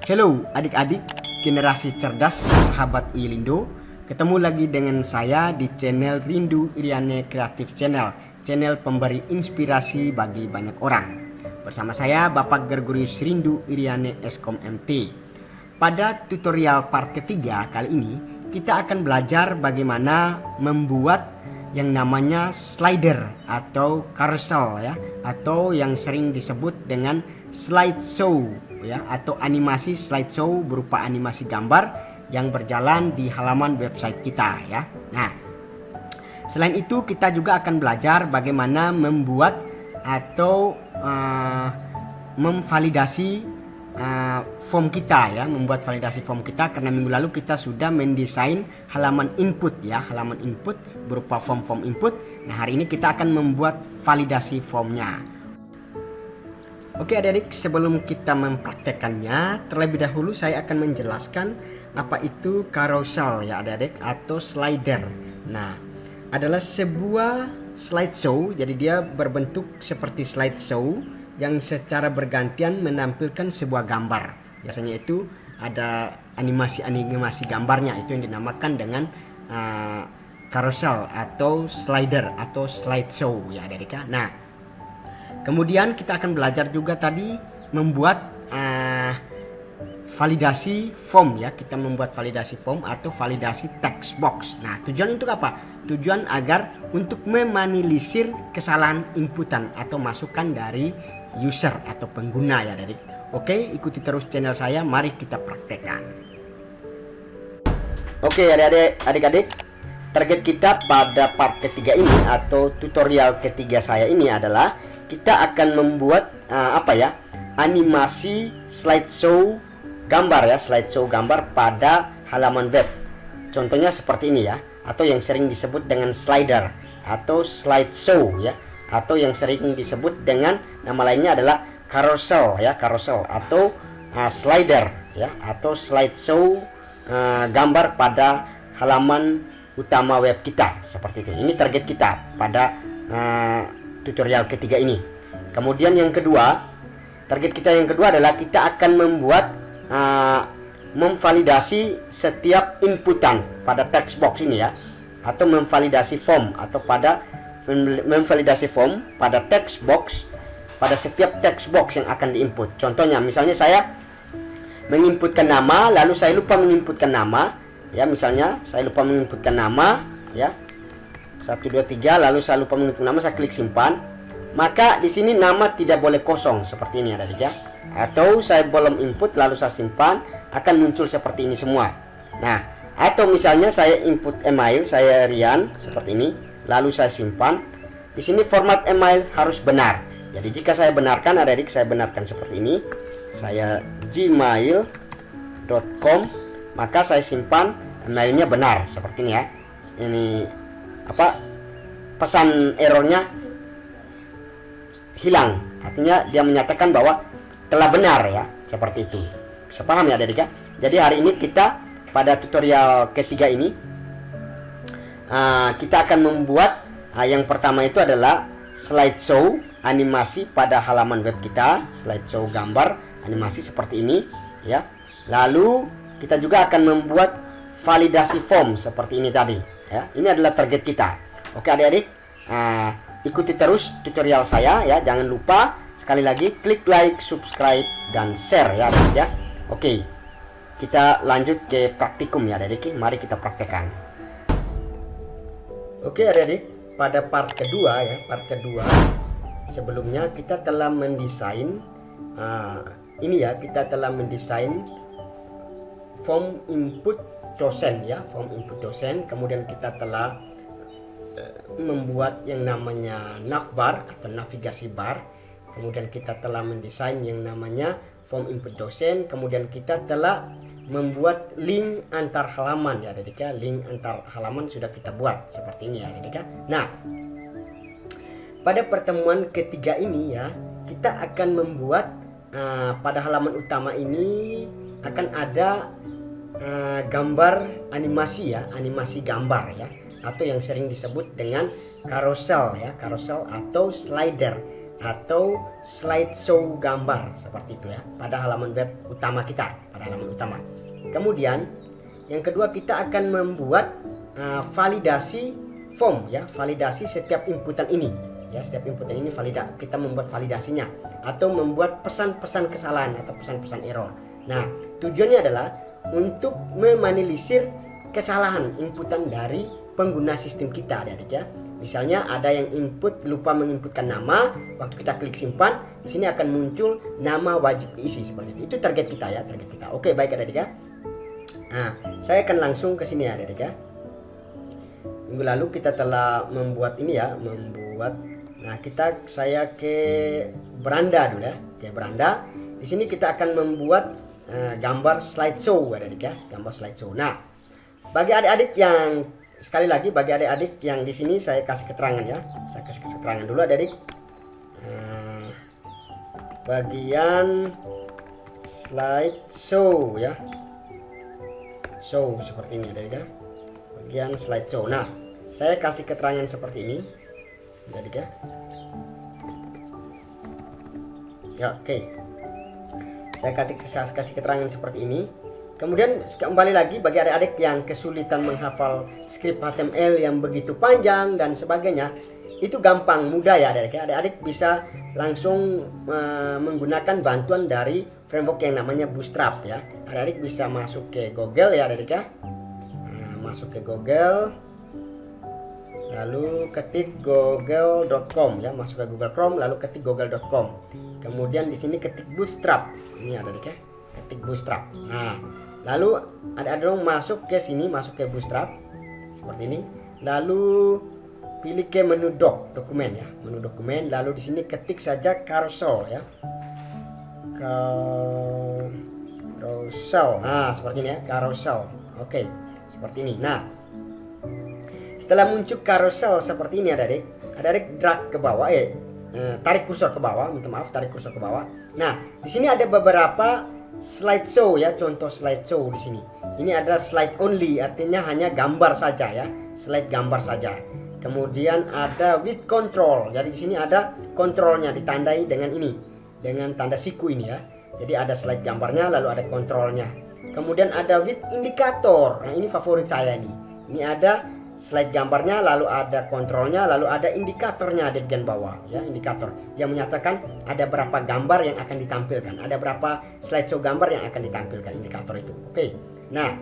Hello adik-adik generasi cerdas sahabat Wilindo. Ketemu lagi dengan saya di channel Rindu Iriane Kreatif Channel, channel pemberi inspirasi bagi banyak orang. Bersama saya Bapak Gregorius Rindu Iriane Eskom MT. Pada tutorial part ketiga kali ini kita akan belajar bagaimana membuat yang namanya slider atau carousel ya, atau yang sering disebut dengan slideshow ya, atau animasi slideshow berupa animasi gambar yang berjalan di halaman website kita ya. Nah, selain itu kita juga akan belajar bagaimana membuat atau memvalidasi form kita ya, membuat validasi form kita, karena minggu lalu kita sudah mendesain halaman input ya, halaman input berupa form-form input. Nah, hari ini kita akan membuat validasi formnya. Oke adik-adik, sebelum kita mempraktekannya, terlebih dahulu saya akan menjelaskan apa itu carousel ya adik-adik, atau slider. Nah, adalah sebuah slideshow, jadi dia berbentuk seperti slideshow yang secara bergantian menampilkan sebuah gambar. Biasanya itu ada animasi gambarnya, itu yang dinamakan dengan carousel atau slider atau slideshow ya adik-adik. Nah, kemudian kita akan belajar juga tadi membuat validasi form ya. Kita membuat validasi form atau validasi text box. Nah, tujuan untuk apa? Tujuan agar untuk meminimalisir kesalahan inputan atau masukan dari user atau pengguna ya adik. Oke, ikuti terus channel saya, mari kita praktekkan. Oke adik-adik, target kita pada part ketiga ini atau tutorial ketiga saya ini adalah kita akan membuat animasi slideshow gambar ya, slideshow gambar pada halaman web. Contohnya seperti ini ya, atau yang sering disebut dengan slider atau slideshow ya, atau yang sering disebut dengan nama lainnya adalah carousel ya, carousel atau slider ya, atau slideshow gambar pada halaman utama web kita seperti itu. Ini target kita pada tutorial ketiga ini. Kemudian yang kedua, target kita yang kedua adalah kita akan membuat memvalidasi setiap inputan pada text box ini ya, atau memvalidasi form atau pada memvalidasi form pada text box, pada setiap text box yang akan diinput. Contohnya misalnya saya menginputkan nama lalu saya lupa menginputkan nama ya, misalnya saya lupa menginputkan nama ya, 1 2 3 lalu saya lupa menginput nama, saya klik simpan, maka di sini nama tidak boleh kosong seperti ini adik ya. Atau saya belum input lalu saya simpan, akan muncul seperti ini semua. Nah, atau misalnya saya input email saya Rian seperti ini lalu saya simpan, di sini format email harus benar. Jadi jika saya benarkan adik-adik, saya benarkan seperti ini, saya gmail.com, maka saya simpan emailnya benar seperti ini ya. Ini pesan errornya hilang, artinya dia menyatakan bahwa telah benar ya, seperti itu. Bisa paham ya adik-adik ya? Jadi hari ini kita pada tutorial ketiga ini kita akan membuat yang pertama itu adalah slideshow animasi pada halaman web kita, slideshow gambar animasi seperti ini ya. Lalu kita juga akan membuat validasi form seperti ini tadi ya. Ini adalah target kita. Oke adik-adik, ikuti terus tutorial saya ya. Jangan lupa sekali lagi klik like, subscribe dan share ya adik ya. Oke, kita lanjut ke praktikum ya adik. Mari kita praktekkan. Oke adik-adik, pada part kedua ya, part kedua sebelumnya kita telah mendesain ini ya, kita telah mendesain form input dosen ya, form input dosen. Kemudian kita telah membuat yang namanya navbar atau navigasi bar. Kemudian kita telah mendesain yang namanya form input dosen. Kemudian kita telah membuat link antar halaman ya adik ya, link antar halaman sudah kita buat seperti ini ya adik ya. Nah, pada pertemuan ketiga ini ya, kita akan membuat pada halaman utama ini akan ada gambar animasi ya, animasi gambar ya, atau yang sering disebut dengan carousel ya, carousel atau slider. atau slideshow gambar seperti itu ya pada halaman web utama kita, pada halaman utama. Kemudian yang kedua kita akan membuat validasi form ya, validasi setiap inputan ini ya, setiap inputan ini kita membuat validasinya atau membuat pesan-pesan kesalahan atau pesan-pesan error. Nah, tujuannya adalah untuk meminimalisir kesalahan inputan dari pengguna sistem kita, adik-adik ya. Misalnya ada yang lupa menginputkan nama, waktu kita klik simpan, di sini akan muncul nama wajib diisi seperti itu. Itu target kita ya, target kita. Oke, baik adik-adik ya. Nah, saya akan langsung ke sini ya adik-adik ya. Minggu lalu kita telah membuat ini ya, nah saya ke beranda dulu ya, ke beranda. Di sini kita akan membuat gambar slideshow adik-adik ya, gambar slideshow. Nah, bagi adik-adik yang sekali lagi bagi adik-adik yang di sini saya kasih keterangan ya. Saya kasih keterangan dulu adik-adik. Bagian slideshow ya. Show seperti ini adik-adik ya. Bagian slideshow. Nah, saya kasih keterangan seperti ini. Adik-adik ya. Ya, oke. Saya kasih keterangan seperti ini. Kemudian kembali lagi bagi adik-adik yang kesulitan menghafal skrip HTML yang begitu panjang dan sebagainya, itu gampang, mudah ya adik-adik. Adik-adik bisa langsung menggunakan bantuan dari framework yang namanya Bootstrap ya. Adik-adik bisa masuk ke Google ya adik-adik ya. Masuk ke Google, lalu ketik google.com ya, masuk ke Google Chrome, lalu ketik google.com. Kemudian di sini ketik Bootstrap. Ini adik-adik ya, ketik Bootstrap. Nah, lalu adik-adik masuk ke sini, masuk ke Bootstrap seperti ini. Lalu pilih ke menu dokumen ya, menu dokumen. Lalu di sini ketik saja carousel ya, carousel. Nah, seperti ini ya, carousel. Oke, seperti ini. Nah, setelah muncul carousel seperti ini adik-adik drag ke bawah, tarik kursor ke bawah. Minta maaf, tarik kursor ke bawah. Nah, di sini ada beberapa slideshow ya, contoh slideshow di sini. Ini ada slide only, artinya hanya gambar saja ya, slide gambar saja. Kemudian ada with control. Jadi di sini ada kontrolnya ditandai dengan ini, dengan tanda siku ini ya. Jadi ada slide gambarnya, lalu ada kontrolnya. Kemudian ada with indikator. Nah, ini favorit saya nih. Ini ada slide gambarnya, lalu ada kontrolnya, lalu ada indikatornya di bagian bawah ya, indikator yang menyatakan ada berapa gambar yang akan ditampilkan, ada berapa slideshow gambar yang akan ditampilkan, indikator itu. Oke. Nah,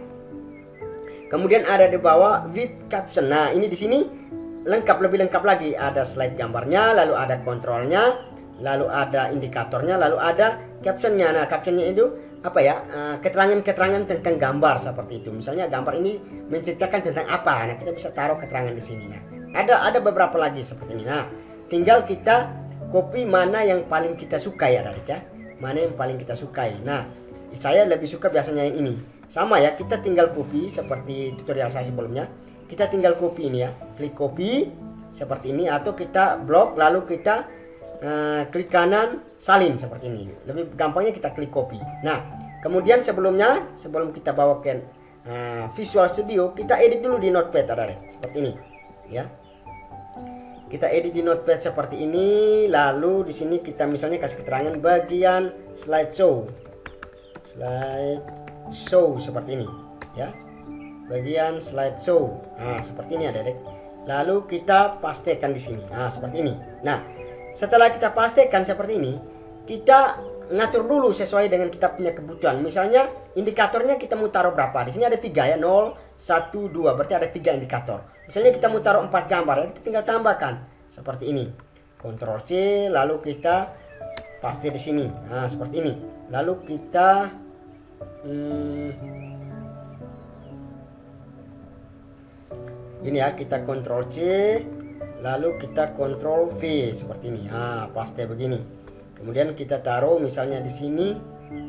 kemudian ada di bawah with caption. Nah, ini di sini lebih lengkap lagi, ada slide gambarnya, lalu ada kontrolnya, lalu ada indikatornya, lalu ada captionnya. Nah, captionnya itu apa ya, keterangan-keterangan tentang gambar seperti itu. Misalnya gambar ini menceritakan tentang apa, nah kita bisa taruh keterangan di sini. Nah, ada beberapa lagi seperti ini. Nah, tinggal kita copy mana yang paling kita sukai ya adik ya, mana yang paling kita sukai. Nah, saya lebih suka biasanya yang ini. Sama ya, kita tinggal copy seperti tutorial saya sebelumnya. Kita tinggal copy ini ya, klik copy seperti ini, atau kita blok lalu kita klik kanan salin seperti ini. Lebih gampangnya kita klik copy. Nah, kemudian sebelum kita bawa ke Visual Studio, kita edit dulu di Notepad seperti ini ya. Kita edit di Notepad seperti ini, lalu di sini kita misalnya kasih keterangan bagian slideshow seperti ini ya. Bagian slideshow. Nah, seperti ini adik-adik. Lalu kita pastekan di sini. Nah, seperti ini. Nah, setelah kita pastikan seperti ini, kita ngatur dulu sesuai dengan kita punya kebutuhan. Misalnya indikatornya kita mau taruh berapa? Di sini ada 3 ya, 0, 1, 2. Berarti ada 3 indikator. Misalnya kita mau taruh 4 gambar ya, kita tinggal tambahkan seperti ini. Ctrl C, lalu kita paste di sini. Nah, seperti ini. Lalu kita ini ya, kita Ctrl C, lalu kita Ctrl V seperti ini. Nah, paste begini. Kemudian kita taruh misalnya di sini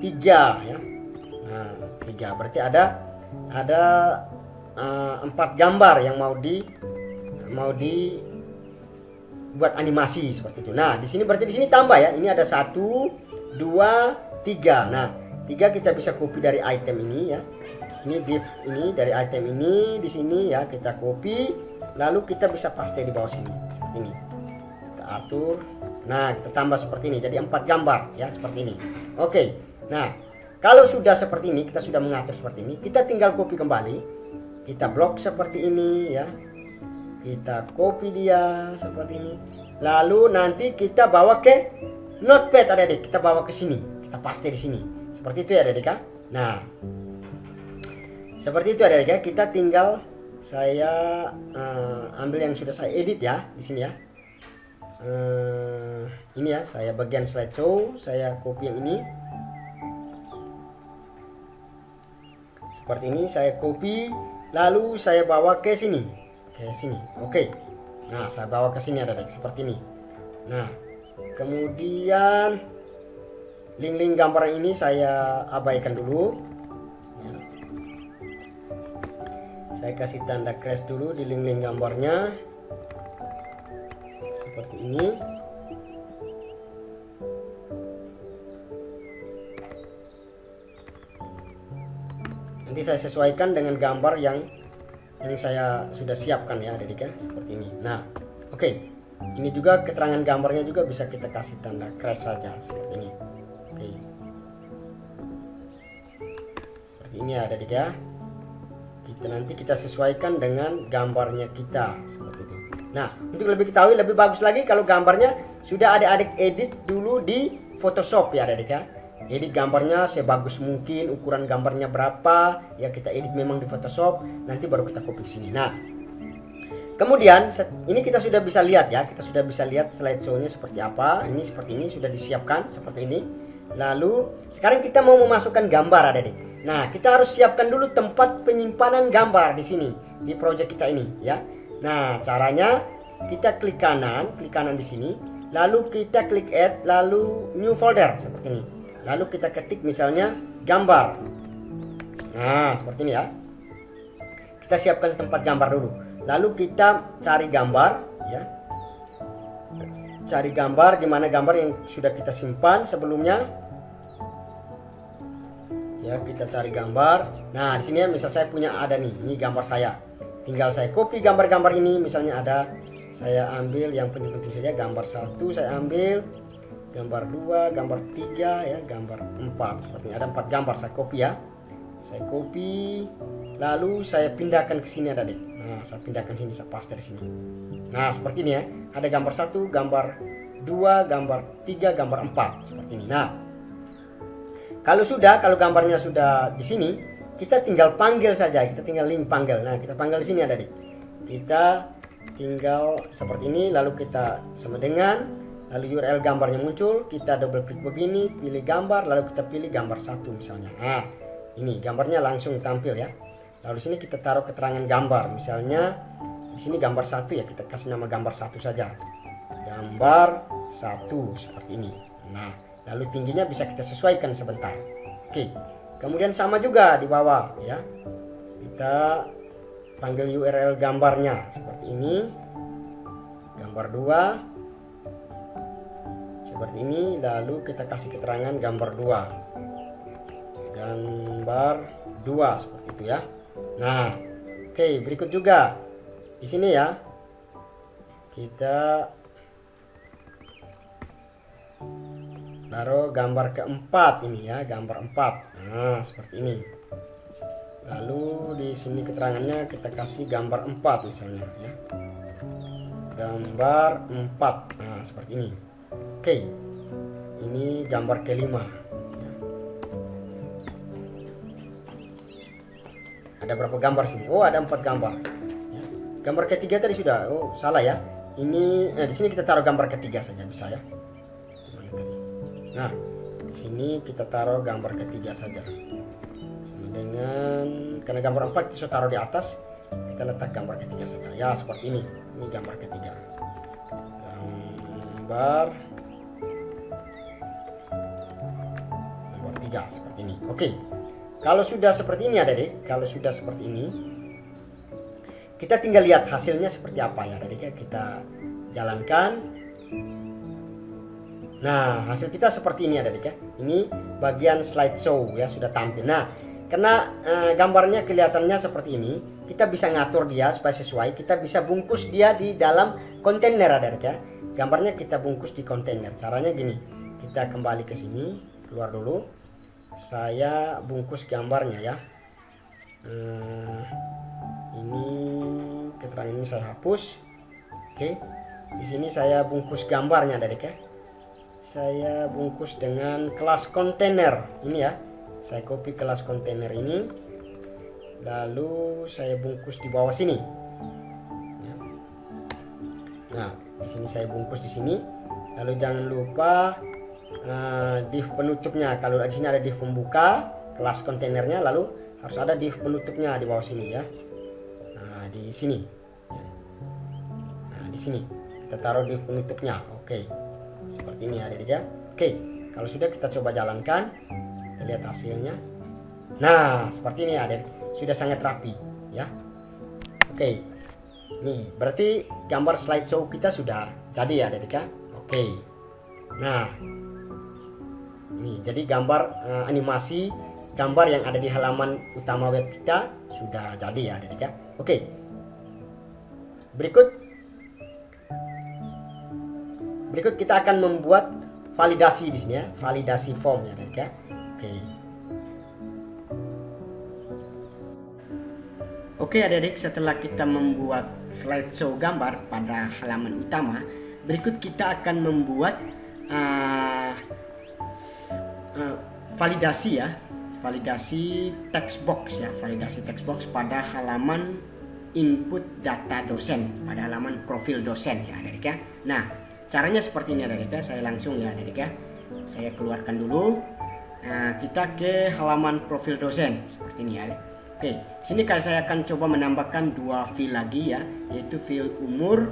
3 ya. Nah, 3 berarti ada 4 gambar yang mau buat animasi seperti itu. Nah, di sini berarti di sini tambah ya. Ini ada 1, 2, 3. Nah, 3 kita bisa copy dari item ini ya. Ini div ini dari item ini di sini ya, kita copy, lalu kita bisa paste di bawah sini seperti ini. Kita atur, kita Nah, kita tambah seperti ini, jadi 4 gambar ya, seperti ini. Oke. Nah, kalau sudah seperti ini, kita sudah mengatur seperti ini, kita tinggal copy kembali. Kita blok seperti ini ya. Kita copy dia seperti ini. Lalu nanti kita bawa ke Notepad adik-adik, kita bawa ke sini. Kita paste di sini. Seperti itu ya adik-adik ya. Nah, seperti itu adik-adik ya. Kita tinggal saya ambil yang sudah saya edit ya di sini ya. Ini ya, saya bagian slideshow, saya copy yang ini seperti ini, saya copy lalu saya bawa ke sini, oke. Nah, saya bawa ke sini ada seperti ini. Nah, kemudian link-link gambar ini saya abaikan dulu ya. Saya kasih tanda crash dulu di link-link gambarnya seperti ini. Nanti saya sesuaikan dengan gambar yang saya sudah siapkan ya adik-adik ya, seperti ini. Nah, oke. Ini juga keterangan gambarnya juga bisa kita kasih tanda crash saja seperti ini. Oke. Seperti ini ya adik-adik ya. Nanti kita sesuaikan dengan gambarnya kita seperti itu. Nah, untuk lebih ketahui lebih bagus lagi kalau gambarnya sudah adik-adik edit dulu di Photoshop ya adik-adik ya. Edit gambarnya sebagus mungkin, ukuran gambarnya berapa ya, kita edit memang di Photoshop, nanti baru kita copy ke sini. Nah, kemudian ini kita sudah bisa lihat ya, kita sudah bisa lihat slideshow-nya seperti apa. Ini seperti ini sudah disiapkan seperti ini. Lalu sekarang kita mau memasukkan gambar adik-adik. Nah, kita harus siapkan dulu tempat penyimpanan gambar di sini di project kita ini ya. Nah, caranya kita klik kanan di sini, lalu kita klik add, lalu new folder seperti ini. Lalu kita ketik misalnya gambar. Nah, seperti ini ya. Kita siapkan tempat gambar dulu. Lalu kita cari gambar ya. Cari gambar di mana gambar yang sudah kita simpan sebelumnya. Ya, kita cari gambar. Nah, di sini ya, misal saya punya ada nih, ini gambar saya. Tinggal saya copy gambar-gambar ini, misalnya ada, saya ambil yang penting-penting saja, gambar 1 saya ambil, gambar 2, gambar 3 ya, gambar 4 seperti ini. Ada 4 gambar saya copy ya. Saya copy, lalu saya pindahkan ke sini ada deh. Nah, saya pindahkan sini, saya paste di sini. Nah, seperti ini ya. Ada gambar 1, gambar 2, gambar 3, gambar 4 seperti ini. Nah, kalau gambarnya sudah di sini, kita tinggal panggil saja, kita tinggal link panggil. Nah, kita panggil di sini ada nih. Kita tinggal seperti ini, lalu kita sama dengan, lalu URL gambarnya muncul, kita double klik begini, pilih gambar, lalu kita pilih gambar 1 misalnya. Nah, ini gambarnya langsung tampil ya. Lalu di sini kita taruh keterangan gambar, misalnya di sini gambar 1 ya, kita kasih nama gambar 1 saja. Gambar 1 seperti ini. Nah, lalu tingginya bisa kita sesuaikan sebentar. Oke. Kemudian sama juga di bawah ya. Kita panggil URL gambarnya seperti ini. Gambar 2 seperti ini, lalu kita kasih keterangan gambar 2. Gambar 2 seperti itu ya. Nah, oke, berikut juga di sini ya. Kita taruh gambar keempat ini ya, gambar 4. Nah, seperti ini. Lalu di sini keterangannya kita kasih gambar 4 misalnya ya. Gambar 4. Nah, seperti ini. Oke. Ini gambar kelima ya. Ada berapa gambar sini? Oh, ada 4 gambar ya. Gambar ketiga tadi sudah. Oh, salah ya. Ini di sini kita taruh gambar ketiga saja bisa ya. Nah, di sini kita taruh gambar ketiga saja. Sama dengan, karena gambar 4 kita sudah taruh di atas, kita letak gambar ketiga saja. Ya, seperti ini. Ini gambar ketiga. Gambar 3 seperti ini. Oke. Kalau sudah seperti ini adik-adik, kalau sudah seperti ini, kita tinggal lihat hasilnya seperti apa ya adik-adik. Kita jalankan. Nah, hasil kita seperti ini adik-adik ya. Ini bagian slideshow ya, sudah tampil. Nah, karena gambarnya kelihatannya seperti ini, kita bisa ngatur dia supaya sesuai. Kita bisa bungkus dia di dalam kontainer adik-adik ya. gambarnya kita bungkus di kontainer. Caranya gini, kita kembali ke sini, keluar dulu. Saya bungkus gambarnya ya. Ini keterangan ini saya hapus. Oke, di sini saya bungkus gambarnya adik ya. Saya bungkus dengan kelas kontainer ini ya. Saya copy kelas kontainer ini, lalu saya bungkus di bawah sini. Ya. Nah, di sini saya bungkus di sini. Lalu jangan lupa div penutupnya. Kalau di sini ada div pembuka kelas kontainernya, lalu harus ada div penutupnya di bawah sini ya. Nah, di sini. Nah, di sini kita taruh div penutupnya. Oke, seperti ini adik-adik ya. Oke, kalau sudah kita coba jalankan, kita lihat hasilnya. Nah, seperti ini adik, sudah sangat rapi ya. Oke, nih berarti gambar slideshow kita sudah jadi ya adik ya. Oke, nah ini jadi gambar animasi gambar yang ada di halaman utama web kita sudah jadi ya adik ya. Oke, berikut kita akan membuat validasi di sini ya, validasi form ya adik ya. Oke adik-adik, setelah kita membuat slideshow gambar pada halaman utama, berikut kita akan membuat validasi ya, validasi text box ya, validasi text box pada halaman input data dosen, pada halaman profil dosen ya adik ya. Nah, caranya seperti ini adik ya, saya langsung ya adik ya, saya keluarkan dulu. Nah, kita ke halaman profil dosen seperti ini ya. Oke, sini kalau saya akan coba menambahkan 2 field lagi ya, yaitu field umur,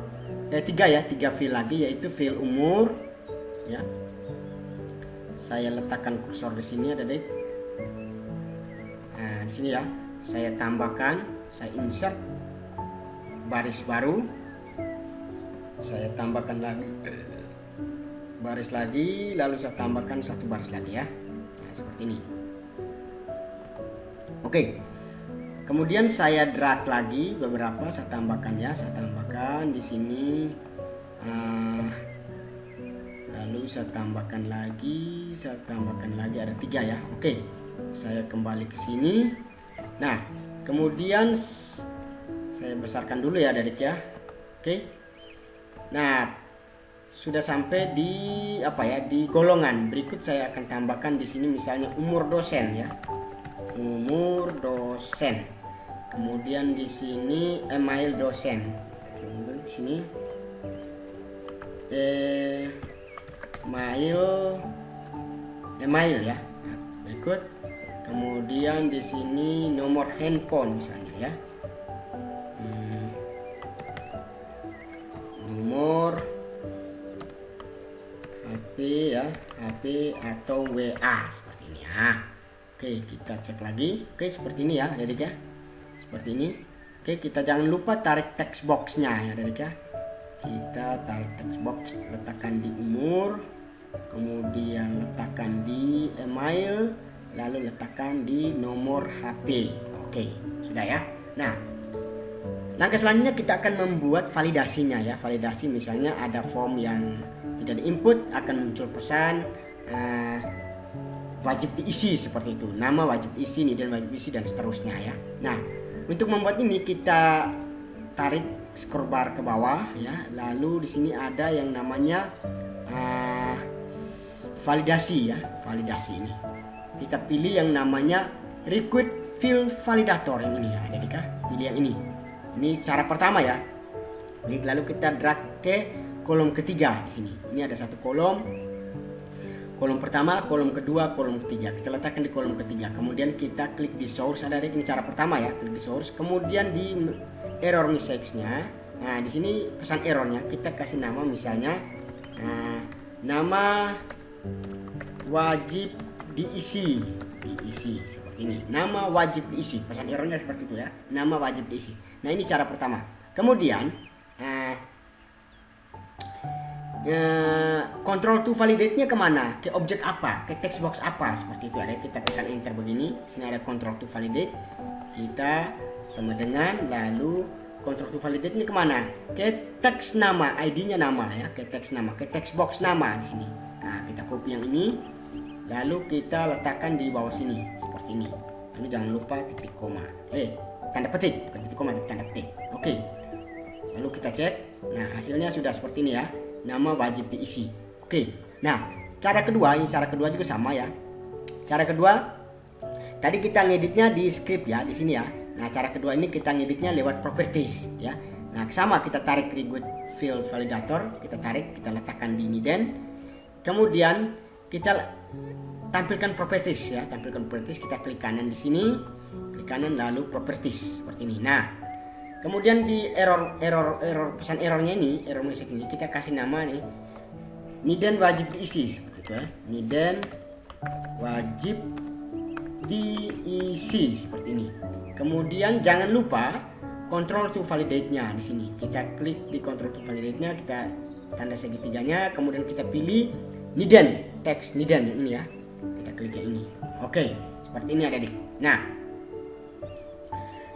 3 field lagi, yaitu field umur ya. Saya letakkan kursor di sini adik. Nah, di sini ya, saya tambahkan, saya insert baris baru, saya tambahkan lagi baris lagi, lalu saya tambahkan 1 baris lagi ya. Nah, seperti ini. Oke. Kemudian saya drag lagi beberapa, saya tambahkan ya, saya tambahkan di sini, lalu saya tambahkan lagi ada 3 ya. Oke, saya kembali ke sini. Nah, kemudian saya besarkan dulu ya adik ya. Oke. Nah, sudah sampai di di golongan. Berikut saya akan tambahkan di sini misalnya umur dosen ya, umur dosen. Kemudian di sini email dosen. Kemudian di sini email ya. Nah, berikut. Kemudian di sini nomor handphone misalnya ya. Nomor HP ya, HP atau WA seperti ini ya. Oke, kita cek lagi. Oke, seperti ini ya adik ya. Seperti ini. Oke, kita jangan lupa tarik text boxnya ya adik ya. Kita tarik text box, letakkan di umur, kemudian letakkan di email, lalu letakkan di nomor HP. Oke, sudah ya. Nah, langkah selanjutnya kita akan membuat validasinya ya. Validasi misalnya ada form yang tidak diinput, akan muncul pesan wajib diisi seperti itu. Nama wajib diisi, dan wajib diisi dan seterusnya ya. Nah, untuk membuat ini kita tarik scroll bar ke bawah ya. Lalu di sini ada yang namanya validasi ya. Validasi ini kita pilih yang namanya request field validator yang ini ya adik ya. Pilih yang ini. Ini cara pertama ya. Lalu kita drag ke kolom ketiga di sini. Ini ada 1 kolom. Kolom pertama, kolom kedua, kolom ketiga. Kita letakkan di kolom ketiga. Kemudian kita klik di source. Ada ini cara pertama ya, klik di source. Kemudian di error message-nya. Nah, di sini pesan errornya kita kasih nama misalnya nama wajib diisi seperti ini. Nama wajib diisi. Pesan errornya seperti itu ya. Nama wajib diisi. Nah, ini cara pertama. Kemudian control to validate-nya kemana? Ke objek apa? Ke text box apa? Seperti itu ada. Kita tekan enter begini. Sini ada control to validate. Kita sama dengan lalu control to validate ini kemana? Ke teks nama, ID-nya nama ya, ke teks nama, ke text box nama di sini. Nah, kita copy yang ini, lalu kita letakkan di bawah sini seperti ini. Lalu jangan lupa titik koma, tanda petik, bukan titik koma, tanda petik. Oke. Lalu kita cek. Nah, hasilnya sudah seperti ini ya. Nama wajib diisi. Oke. Nah, cara kedua juga sama ya. Cara kedua, tadi kita ngeditnya di script ya, di sini ya. Nah, cara kedua ini kita ngeditnya lewat properties ya. Nah, sama kita tarik regex field validator, kita tarik, kita letakkan di Niden. Kemudian kita tampilkan properties ya, tampilkan properties, kita klik kanan di sini, klik kanan lalu properties seperti ini. Nah, kemudian di error pesan errornya ini, error message ini kita kasih nama nih, Niden wajib diisi seperti itu ya. Niden wajib diisi seperti ini. Kemudian jangan lupa control to validate-nya di sini. Kita klik di control to validate-nya, kita tanda segitiganya, kemudian kita pilih Niden, teks Niden ini ya. Kita klik yang ini. Oke, seperti ini adik-adik. Nah,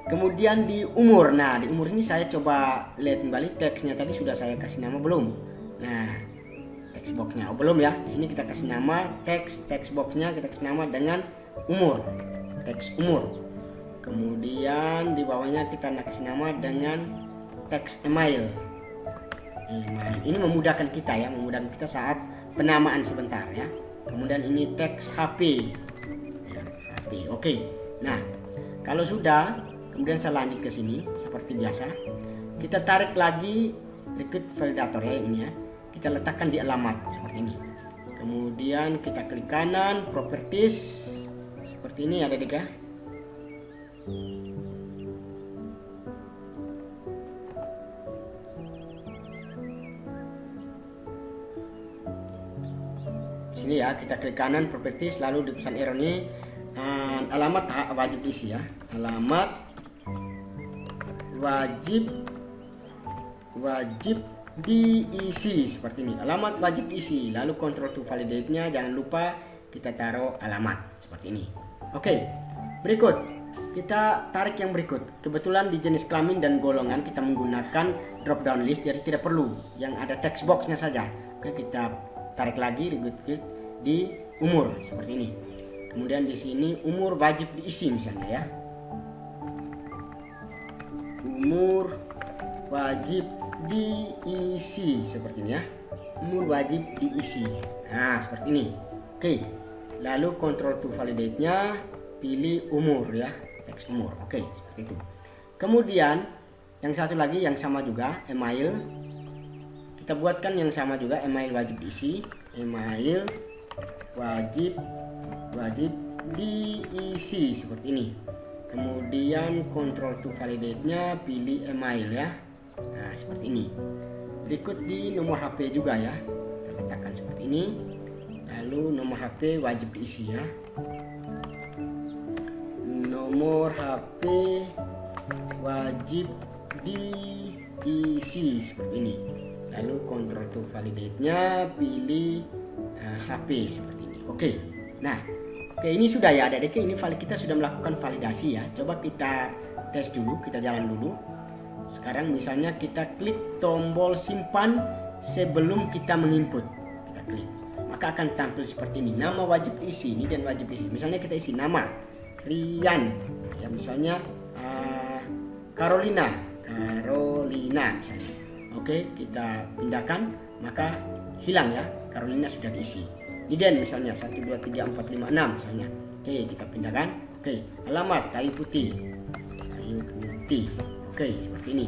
kemudian di umur. Nah, di umur ini saya coba lihat kembali teksnya tadi sudah saya kasih nama belum? Nah, text boxnya belum ya. Di sini kita kasih nama text boxnya, kita kasih nama dengan umur, teks umur. Kemudian di bawahnya kita kasih nama dengan teks email. Ini memudahkan kita ya, memudahkan kita saat penamaan sebentar ya. Kemudian ini teks HP ya, HP. Oke. Nah, kalau sudah, kemudian saya lanjut ke sini seperti biasa. Kita tarik lagi regex validator ya, ini ya. Kita letakkan di alamat seperti ini. Kemudian kita klik kanan, properties seperti ini ada ya. Sini ya, kita klik kanan properties, lalu di pesan error ini alamat wajib diisi ya, alamat wajib diisi seperti ini, alamat wajib diisi, lalu control to validate nya jangan lupa kita taruh alamat seperti ini. Oke, berikut kita tarik yang berikut. Kebetulan di jenis kelamin dan golongan kita menggunakan drop down list, jadi tidak perlu yang ada text boxnya saja. Oke, kita tarik lagi regex field di umur seperti ini. Kemudian di sini umur wajib diisi misalnya ya. Umur wajib diisi seperti ini ya. Umur wajib diisi. Nah, seperti ini. Oke. Lalu control to validate-nya pilih umur ya, teks umur. Oke, seperti itu. Kemudian yang satu lagi yang sama juga, email. Kita buatkan yang sama juga, email wajib diisi, email wajib diisi seperti ini. Kemudian control to validate-nya pilih email ya. Nah, seperti ini. Berikut di nomor HP juga ya. Kita letakkan seperti ini. Lalu nomor HP wajib diisi ya. Nomor HP wajib diisi seperti ini. Lalu control to validate-nya pilih HP seperti ini. Oke. Nah, ini sudah ya adik-adik. Ini kita sudah melakukan validasi ya. Coba kita tes dulu, kita jalan dulu. Sekarang misalnya kita klik tombol simpan sebelum kita menginput. Kita klik. Maka akan tampil seperti ini. Nama wajib diisi, ini dan wajib diisi. Misalnya kita isi nama Rian, ya misalnya Carolina misalnya. Oke, kita pindahkan, maka hilang ya, Carolina sudah diisi. Niden misalnya 1 2 3 4 5 6 misalnya. Oke, kita pindahkan. Oke, alamat kayu putih. Oke, seperti ini.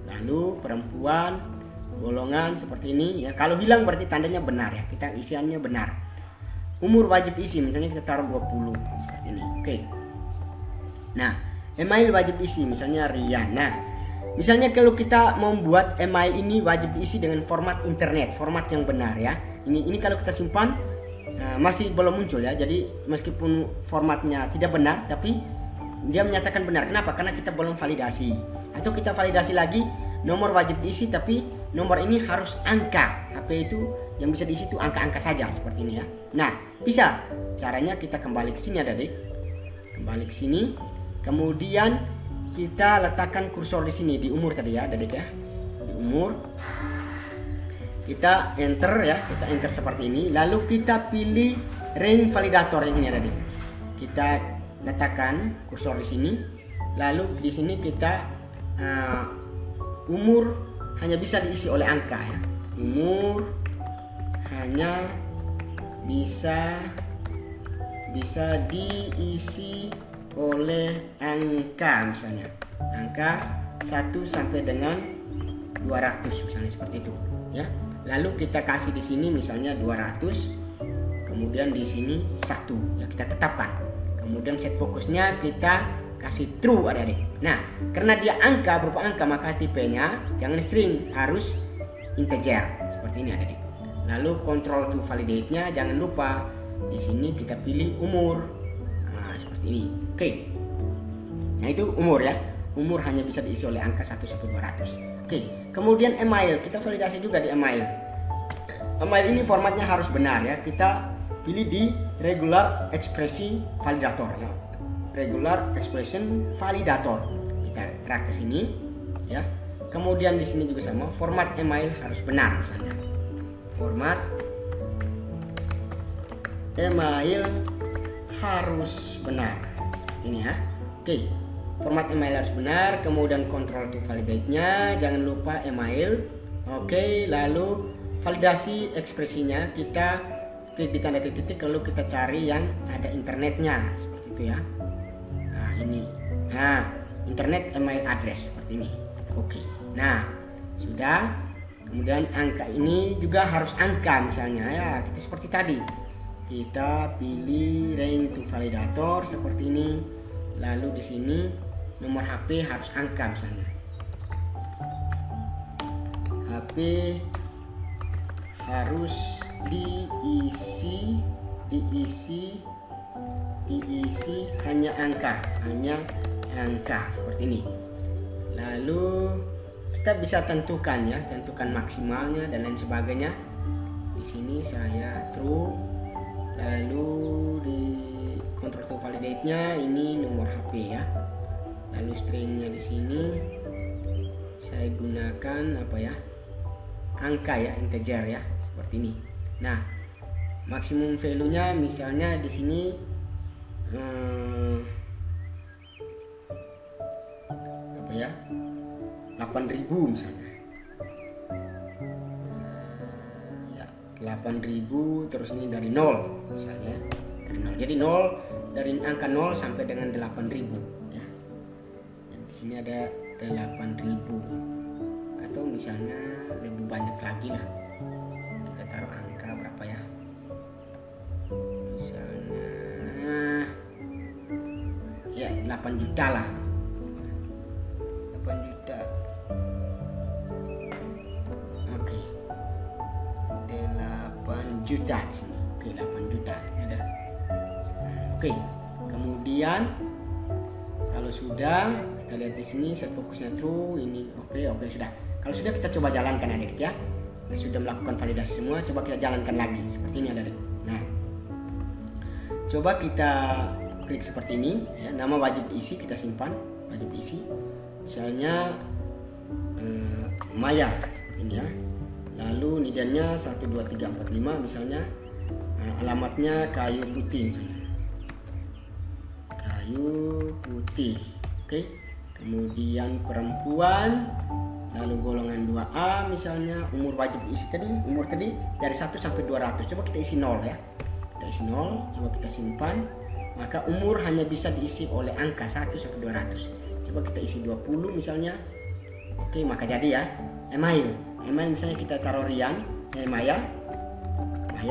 Lalu perempuan, golongan seperti ini ya. Kalau hilang berarti tandanya benar ya, kita isiannya benar. Umur wajib isi, misalnya kita taruh 20 seperti ini. Oke. Nah, email wajib isi, misalnya Rian. Nah, misalnya kalau kita membuat email ini wajib diisi dengan format internet, format yang benar ya. Ini kalau kita simpan masih belum muncul ya. Jadi meskipun formatnya tidak benar, tapi dia menyatakan benar. Kenapa? Karena kita belum validasi. Atau kita validasi lagi, nomor wajib diisi, tapi nomor ini harus angka. HP itu yang bisa diisi itu angka-angka saja seperti ini ya. Nah, bisa. Caranya kita kembali ke sini adik. Kembali ke sini. Kemudian kita letakkan kursor di sini di umur tadi ya, adik ya. Di umur. Kita enter ya, kita enter seperti ini. Lalu kita pilih ring validator yang ini adik. Kita letakkan kursor di sini. Lalu di sini kita umur hanya bisa diisi oleh angka ya. Umur hanya bisa diisi oleh angka, misalnya angka 1 sampai dengan 200 misalnya seperti itu ya. Lalu kita kasih di sini misalnya 200, kemudian di sini 1 ya, kita tetapkan. Kemudian set fokusnya kita kasih true adik-adik. Nah, karena dia angka, berupa angka, maka tipenya jangan string, harus integer seperti ini adik-adik. Lalu control to validate-nya jangan lupa di sini kita pilih umur. Nah, seperti ini. Oke. Nah, itu umur ya. Umur hanya bisa diisi oleh angka 1 sampai 200. Oke. Kemudian email, kita validasi juga di email. Email ini formatnya harus benar ya. Kita pilih di regular expression validator ya. Regular expression validator. Kita drag ke sini ya. Kemudian di sini juga sama, format email harus benar misalnya. Format email harus benar. Ini ya. Oke. Format email harus benar, kemudian control to validate-nya jangan lupa email. Oke, lalu validasi ekspresinya kita klik di tanda titik lalu kita cari yang ada internetnya seperti itu ya. Nah, ini. Nah, internet email address seperti ini. Oke. Nah, sudah. Kemudian angka ini juga harus angka misalnya ya, kita seperti tadi. Kita pilih ring to validator seperti ini. Lalu di sini nomor HP harus angka misalnya. HP harus diisi hanya angka seperti ini. Lalu kita bisa tentukan ya, tentukan maksimalnya dan lain sebagainya. Di sini saya true. Lalu di control to validate-nya ini nomor HP ya. Lalu stringnya di sini saya gunakan apa ya? Angka ya, integer ya, seperti ini. Nah, maksimum value-nya misalnya di sini apa ya? 8.000 misalnya. Ya, 8.000 terus ini dari 0 misalnya. Dari 0. Jadi 0 dari angka 0 sampai dengan 8.000 ya. Dan di sini ada 8.000 atau misalnya lebih banyak lagi lah. Kita taruh angka berapa ya? Misalnya ya 8 juta lah. 8 juta. Oke. 8 juta di sini. Oke, 8 juta ada. Oke. Kemudian kalau sudah kita lihat di sini set fokusnya true, ini oke sudah. Kalau sudah kita coba jalankan adik ya. Kita sudah melakukan validasi semua, coba kita jalankan lagi seperti ini adik. Nah, coba kita klik seperti ini ya, nama wajib diisi kita simpan, wajib diisi. Misalnya Maya seperti ini ya. Lalu nidannya 12345 misalnya. Alamatnya kayu putih misalnya. Kayu putih. Oke. Kemudian perempuan, lalu golongan 2A misalnya, umur wajib diisi tadi, umur tadi dari 1 sampai 200. Coba kita isi 0 ya. Kita isi 0, coba kita simpan. Maka umur hanya bisa diisi oleh angka 1 sampai 200. Coba kita isi 20 misalnya. Oke, maka jadi ya. Email misalnya kita taruh Rian, Maya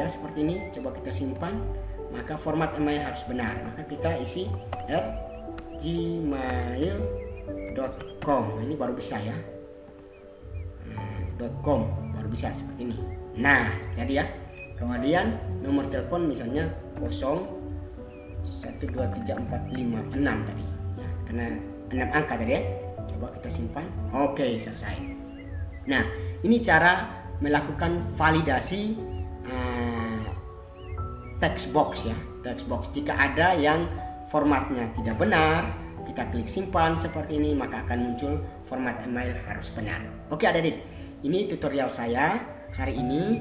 seperti ini. Coba kita simpan. Maka format email harus benar. Maka kita isi @gmail.com. Ini baru bisa ya. .com baru bisa seperti ini. Nah, jadi ya. Kemudian nomor telepon misalnya 012345 tadi. Ya, karena 6 angka tadi ya. Coba kita simpan. Oke, selesai. Nah, ini cara melakukan validasi text box ya. Text box jika ada yang formatnya tidak benar, kita klik simpan seperti ini, maka akan muncul format email harus benar. Oke adik-adik, ini tutorial saya hari ini.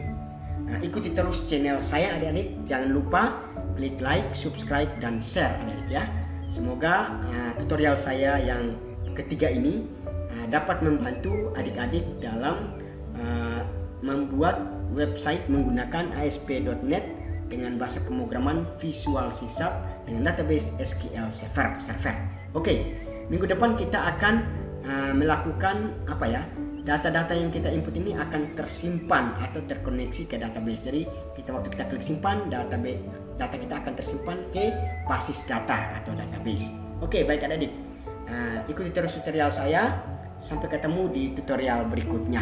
Ikuti terus channel saya adik-adik. Jangan lupa klik like, subscribe, dan share adik-adik ya. Semoga tutorial saya yang ketiga ini dapat membantu adik-adik dalam membuat website menggunakan ASP.NET dengan bahasa pemrograman Visual C# dengan database SQL Server. Oke, minggu depan kita akan melakukan data-data yang kita input ini akan tersimpan atau terkoneksi ke database. Jadi waktu kita klik simpan, data kita akan tersimpan ke basis data atau database. Oke, baik adik-adik, ikuti terus tutorial saya. Sampai ketemu di tutorial berikutnya.